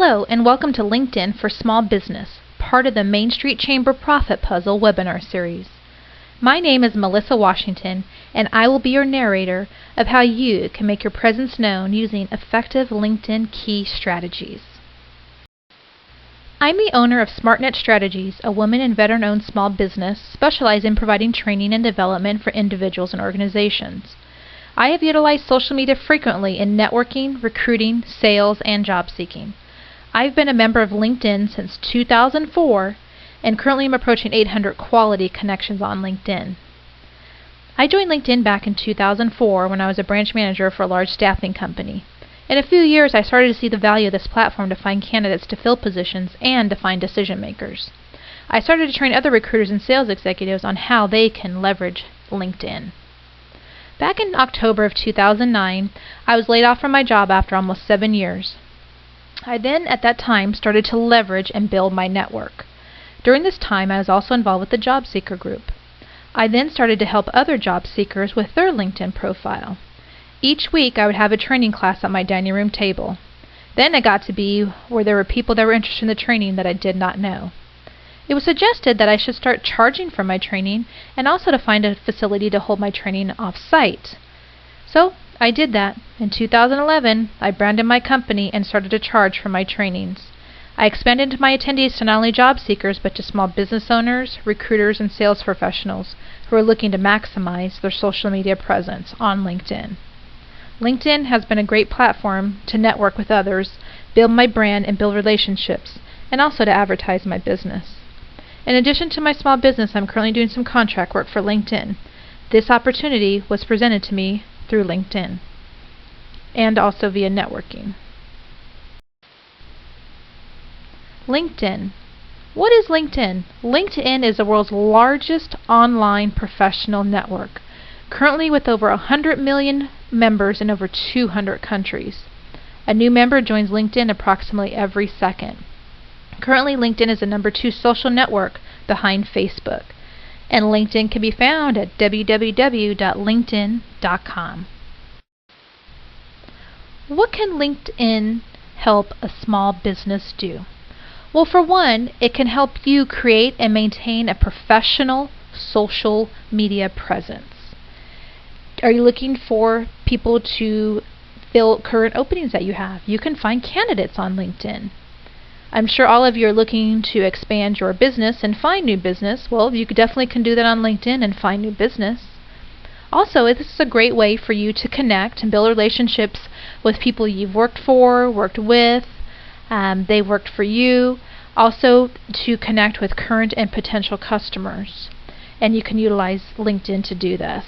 Hello and welcome to LinkedIn for Small Business, part of the Main Street Chamber Profit Puzzle webinar series. My name is Melissa Washington and I will be your narrator of how you can make your presence known using effective LinkedIn key strategies. I'm the owner of SmartNet Strategies, a woman and veteran-owned small business specialized in providing training and development for individuals and organizations. I have utilized social media frequently in networking, recruiting, sales, and job seeking. I've been a member of LinkedIn since 2004 and currently am approaching 800 quality connections on LinkedIn. I joined LinkedIn back in 2004 when I was a branch manager for a large staffing company. In a few years, I started to see the value of this platform to find candidates to fill positions and to find decision makers. I started to train other recruiters and sales executives on how they can leverage LinkedIn. Back in October of 2009, I was laid off from my job after almost 7 years. I then, at that time, started to leverage and build my network. During this time, I was also involved with the Job Seeker Group. I then started to help other job seekers with their LinkedIn profile. Each week, I would have a training class at my dining room table. Then it got to be where there were people that were interested in the training that I did not know. It was suggested that I should start charging for my training and also to find a facility to hold my training off-site. So I did that. In 2011, I branded my company and started to charge for my trainings. I expanded my attendees to not only job seekers but to small business owners, recruiters, and sales professionals who are looking to maximize their social media presence on LinkedIn. LinkedIn has been a great platform to network with others, build my brand, and build relationships, and also to advertise my business. In addition to my small business, I'm currently doing some contract work for LinkedIn. This opportunity was presented to me through LinkedIn and also via networking. LinkedIn. What is LinkedIn? LinkedIn is the world's largest online professional network, currently with over 100 million members in over 200 countries. A new member joins LinkedIn approximately every second. Currently, LinkedIn is the #2 social network behind Facebook, and LinkedIn can be found at www.linkedin.com. What can LinkedIn help a small business do? Well, for one, it can help you create and maintain a professional social media presence. Are you looking for people to fill current openings that you have? You can find candidates on LinkedIn. I'm sure all of you are looking to expand your business and find new business. Well, you definitely can do that on LinkedIn and find new business. Also, this is a great way for you to connect and build relationships with people you've worked for, worked with, they worked for you. Also, to connect with current and potential customers. And you can utilize LinkedIn to do this.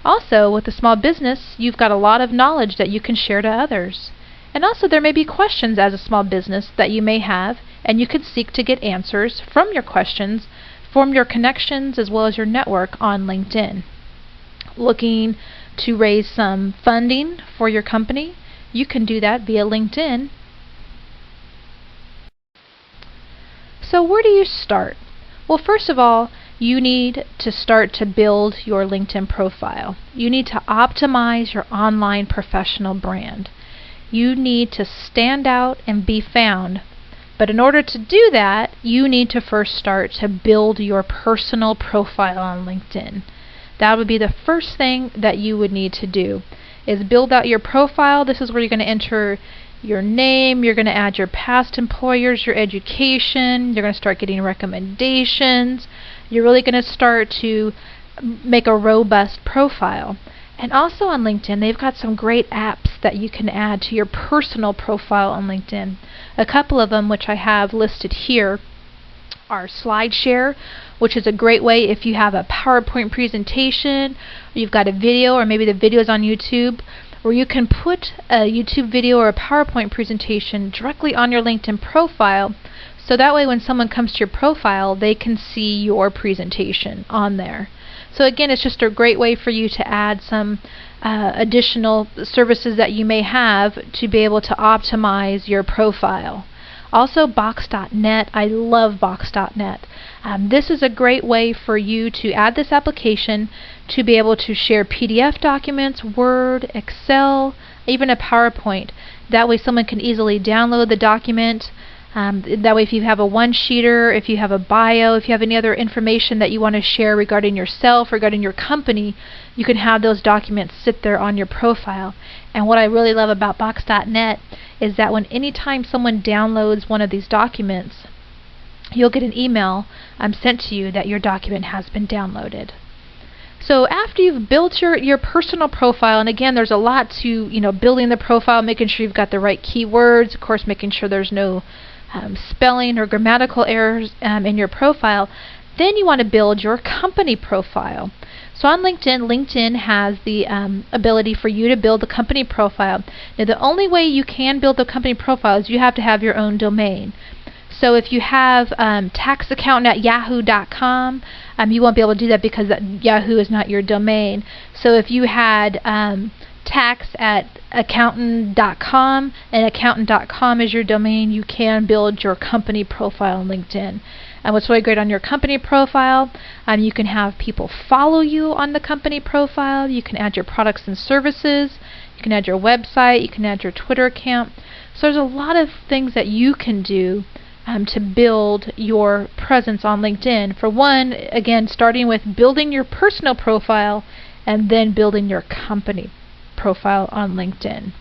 Also, with a small business, you've got a lot of knowledge that you can share to others. And also, there may be questions as a small business that you may have, and you could seek to get answers from your questions from your connections as well as your network on LinkedIn. Looking to raise some funding for your company, you can do that via LinkedIn. So where do you start? Well, first of all, you need to start to build your LinkedIn profile. You need to optimize your online professional brand. You need to stand out and be found. But in order to do that, you need to first start to build your personal profile on LinkedIn. That would be the first thing that you would need to do, is build out your profile. This is where you're going to enter your name, you're going to add your past employers, your education, you're going to start getting recommendations. You're really going to start to make a robust profile. And also on LinkedIn, they've got some great apps that you can add to your personal profile on LinkedIn. A couple of them, which I have listed here, are SlideShare, which is a great way if you have a PowerPoint presentation, or you've got a video, or maybe the video is on YouTube, where you can put a YouTube video or a PowerPoint presentation directly on your LinkedIn profile, so that way when someone comes to your profile, they can see your presentation on there. So again, it's just a great way for you to add some additional services that you may have to be able to optimize your profile. Also Box.net. I love Box.net. This is a great way for you to add this application to be able to share PDF documents, Word, Excel, even a PowerPoint. That way someone can easily download the document. That way if you have a one-sheeter, if you have a bio, if you have any other information that you want to share regarding yourself, regarding your company, you can have those documents sit there on your profile. And what I really love about Box.net is that anytime someone downloads one of these documents, you'll get an email sent to you that your document has been downloaded. So after you've built your personal profile, and again, there's a lot to building the profile, making sure you've got the right keywords, of course, making sure there's no spelling or grammatical errors in your profile. Then you want to build your company profile. So on LinkedIn has the ability for you to build a company profile. Now the only way you can build a company profile is you have to have your own domain. So if you have taxaccountant@yahoo.com, you won't be able to do that because Yahoo is not your domain. So if you had tax@accountant.com and accountant.com is your domain, you can build your company profile on LinkedIn. And what's really great on your company profile, you can have people follow you on the company profile. You can add your products and services. You can add your website. You can add your Twitter account. So there's a lot of things that you can do to build your presence on LinkedIn. For one, again, starting with building your personal profile and then building your company profile on LinkedIn.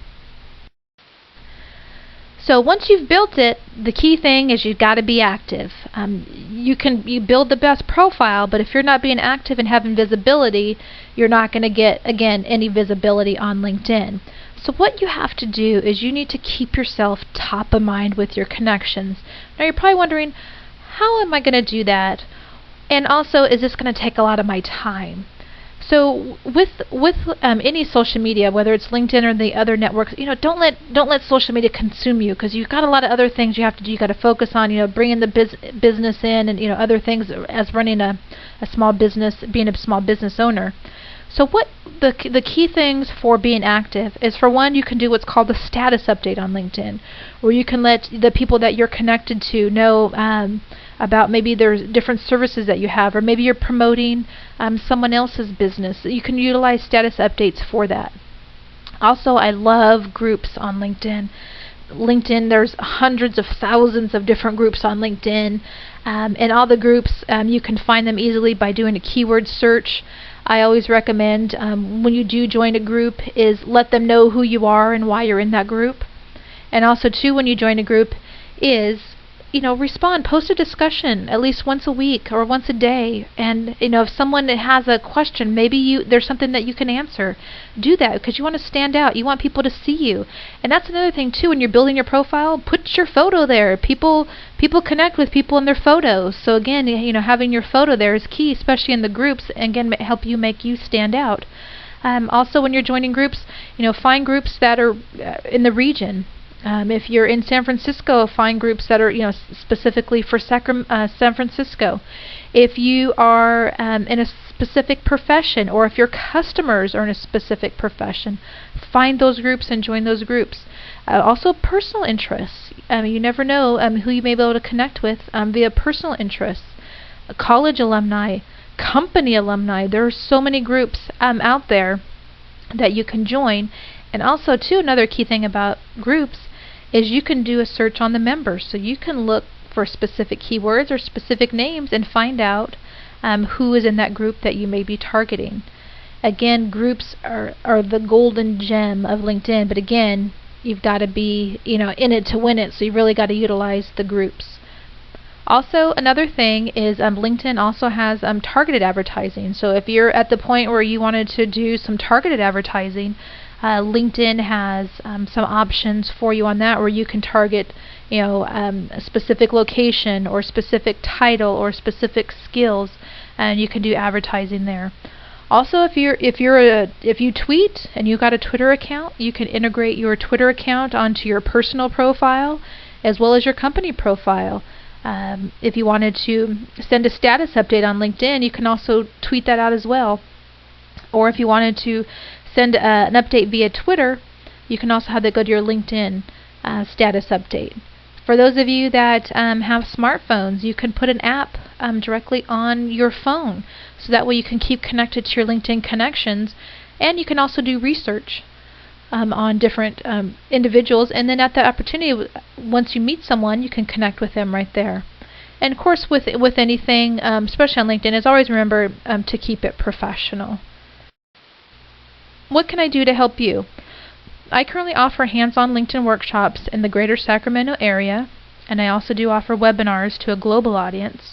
So once you've built it, the key thing is you've got to be active. You build the best profile, but if you're not being active and having visibility, you're not going to get, again, any visibility on LinkedIn. So what you have to do is you need to keep yourself top of mind with your connections. Now you're probably wondering, how am I going to do that? And also, is this going to take a lot of my time? So with any social media, whether it's LinkedIn or the other networks, don't let social media consume you, because you've got a lot of other things you have to do. You got to focus on bringing the business in, and other things as running a small business, being a small business owner. So what the key things for being active is, for one, you can do what's called a status update on LinkedIn, where you can let the people that you're connected to know about maybe there's different services that you have, or maybe you're promoting someone else's business. You can utilize status updates for that. Also, I love groups on LinkedIn. There's hundreds of thousands of different groups on LinkedIn, and all the groups, you can find them easily by doing a keyword search. I always recommend when you do join a group is let them know who you are and why you're in that group. And also too, when you join a group is respond, post a discussion at least once a week or once a day. And if someone has a question, maybe there's something that you can answer. Do that, because you want to stand out. You want people to see you. And that's another thing too, when you're building your profile, put your photo there. People connect with people in their photos. So again, having your photo there is key, especially in the groups, and again, help you make you stand out. Also, when you're joining groups, find groups that are in the region. If you're in San Francisco, find groups that are specifically for San Francisco. If you are in a specific profession, or if your customers are in a specific profession, find those groups and join those groups. Also, personal interests. You never know who you may be able to connect with via personal interests. College alumni, company alumni. There are so many groups out there that you can join. And also, too, another key thing about groups is you can do a search on the members. So you can look for specific keywords or specific names and find out who is in that group that you may be targeting. Again, groups are the golden gem of LinkedIn, but again, you've got to be in it to win it, so you really got to utilize the groups. Also, another thing is LinkedIn also has targeted advertising. So if you're at the point where you wanted to do some targeted advertising, LinkedIn has some options for you on that, where you can target a specific location or specific title or specific skills, and you can do advertising there. Also, if you tweet and you've got a Twitter account, you can integrate your Twitter account onto your personal profile as well as your company profile. If you wanted to send a status update on LinkedIn, you can also tweet that out as well. Or if you wanted to send an update via Twitter, you can also have that go to your LinkedIn status update. For those of you that have smartphones, you can put an app directly on your phone, so that way you can keep connected to your LinkedIn connections, and you can also do research on different individuals, and then at the opportunity, once you meet someone, you can connect with them right there. And of course, with anything, especially on LinkedIn, is always remember to keep it professional. What can I do to help you? I currently offer hands-on LinkedIn workshops in the greater Sacramento area, and I also do offer webinars to a global audience.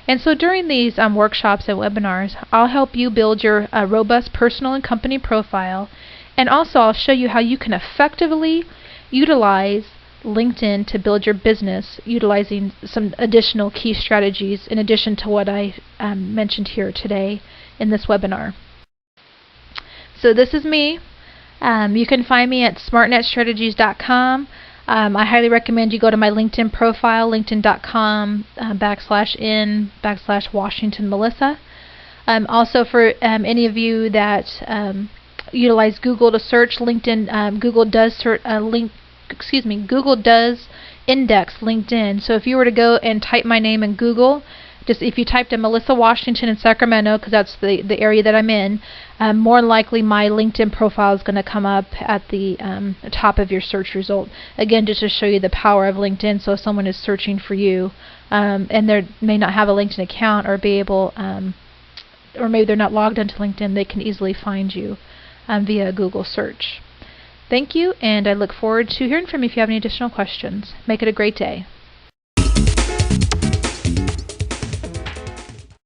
And so during these workshops and webinars, I'll help you build your robust personal and company profile, and also I'll show you how you can effectively utilize LinkedIn to build your business, utilizing some additional key strategies in addition to what I mentioned here today in this webinar. So this is me. You can find me at smartnetstrategies.com. I highly recommend you go to my LinkedIn profile, linkedin.com/n/Washington Melissa. Also, for any of you that utilize Google to search LinkedIn, Google does index LinkedIn. So if you were to go and type my name in Google, just if you typed in Melissa Washington in Sacramento, because that's the area that I'm in, more likely my LinkedIn profile is going to come up at the top of your search result. Again, just to show you the power of LinkedIn. So if someone is searching for you and they may not have a LinkedIn account or be able, or maybe they're not logged into LinkedIn, they can easily find you via a Google search. Thank you, and I look forward to hearing from you if you have any additional questions. Make it a great day.